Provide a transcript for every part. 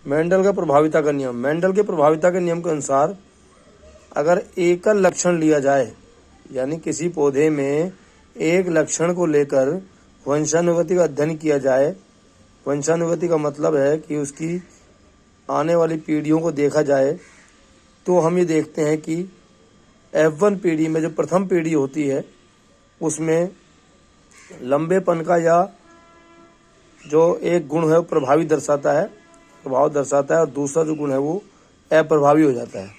Mendel का प्रभाविता का नियम। मेंडल के प्रभाविता के नियम के अनुसार अगर एकल लक्षण लिया जाए, यानी किसी पौधे में एक लक्षण को लेकर वंशानुगति का अध्ययन किया जाए, वंशानुगति का मतलब है कि उसकी आने वाली पीढ़ियों को देखा जाए, तो हम ये देखते हैं कि F1 पीढ़ी में जो प्रथम पीढ़ी होती है उसमें लंबेपन का या जो एक गुण है वो प्रभाव दर्शाता है, और दूसरा जो गुण है वो अप्रभावी हो जाता है।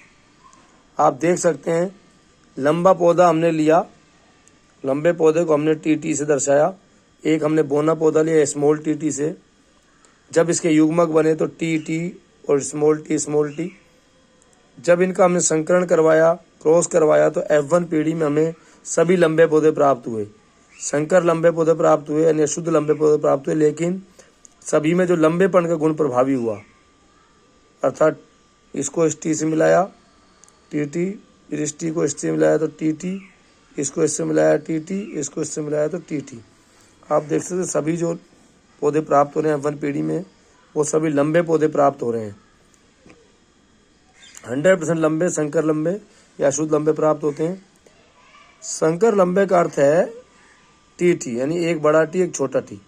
आप देख सकते हैं, लंबा पौधा हमने लिया, लंबे पौधे को हमने टी से दर्शाया, एक हमने बोना पौधा लिया स्मॉल टी से। जब इसके युग्मक बने तो टी और स्मॉल टी। जब इनका हमने संकरण करवाया, क्रॉस करवाया, तो F1 पीढ़ी में हमें सभी लंबे पौधे प्राप्त हुए, संकर लंबे पौधे प्राप्त हुए, यानी शुद्ध लंबे पौधे प्राप्त हुए। लेकिन सभी में जो लंबेपन का गुण प्रभावी हुआ, अर्थात इसको इस टी से मिलाया टी, इस टी को इससे मिलाया तो टी, इसको इससे मिलाया टी, इसको इससे मिलाया तो टी। आप देख सकते हैं सभी जो पौधे प्राप्त हो रहे हैं F1 पीढ़ी में वो सभी लंबे पौधे प्राप्त हो रहे हैं। 100% लंबे संकर लंबे या शुद्ध लंबे प्राप्त होते हैं। संकर लंबे का अर्थ है टी, यानी एक बड़ा टी एक छोटा टी।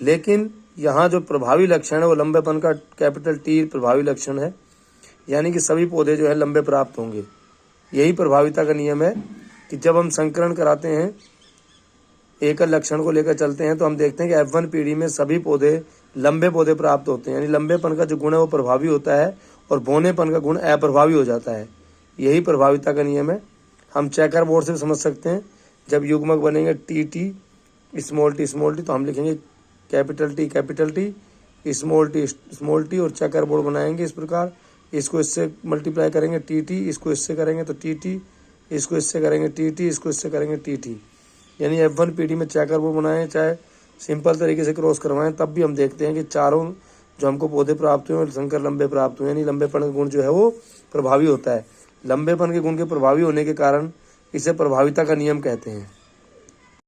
लेकिन यहाँ जो प्रभावी लक्षण है वो लंबेपन का कैपिटल टी प्रभावी लक्षण है, यानी कि सभी पौधे जो है लंबे प्राप्त होंगे। यही प्रभाविता का नियम है कि जब हम संकरण कराते हैं, एकल लक्षण को लेकर चलते हैं, तो हम देखते हैं कि F1 पीढ़ी में सभी पौधे लंबे पौधे प्राप्त होते हैं, यानी लंबेपन का जो गुण है वो प्रभावी होता है और बौनेपन का गुण अप्रभावी हो जाता है। यही प्रभाविता का नियम है। हम चेकर बोर्ड से समझ सकते हैं, जब युग्मक बनेंगे टी स्मॉल टी तो हम लिखेंगे कैपिटल टी स्मॉल टी और चेकर बोर्ड बनाएंगे इस प्रकार। इसको इससे मल्टीप्लाई करेंगे टी, इसको इससे करेंगे तो टी, इसको इससे करेंगे टी, इसको इससे करेंगे टी। यानी F1 पीढ़ी में चेकर बोर्ड बनाएं, चाहे सिंपल तरीके से क्रॉस करवाएं, तब भी हम देखते हैं कि चारों जो हमको पौधे प्राप्त हुए और संकर लंबे प्राप्त हुए, यानी लंबेपन का गुण जो है वो प्रभावी होता है। लंबेपन के गुण के प्रभावी होने के कारण इसे प्रभाविता का नियम कहते हैं।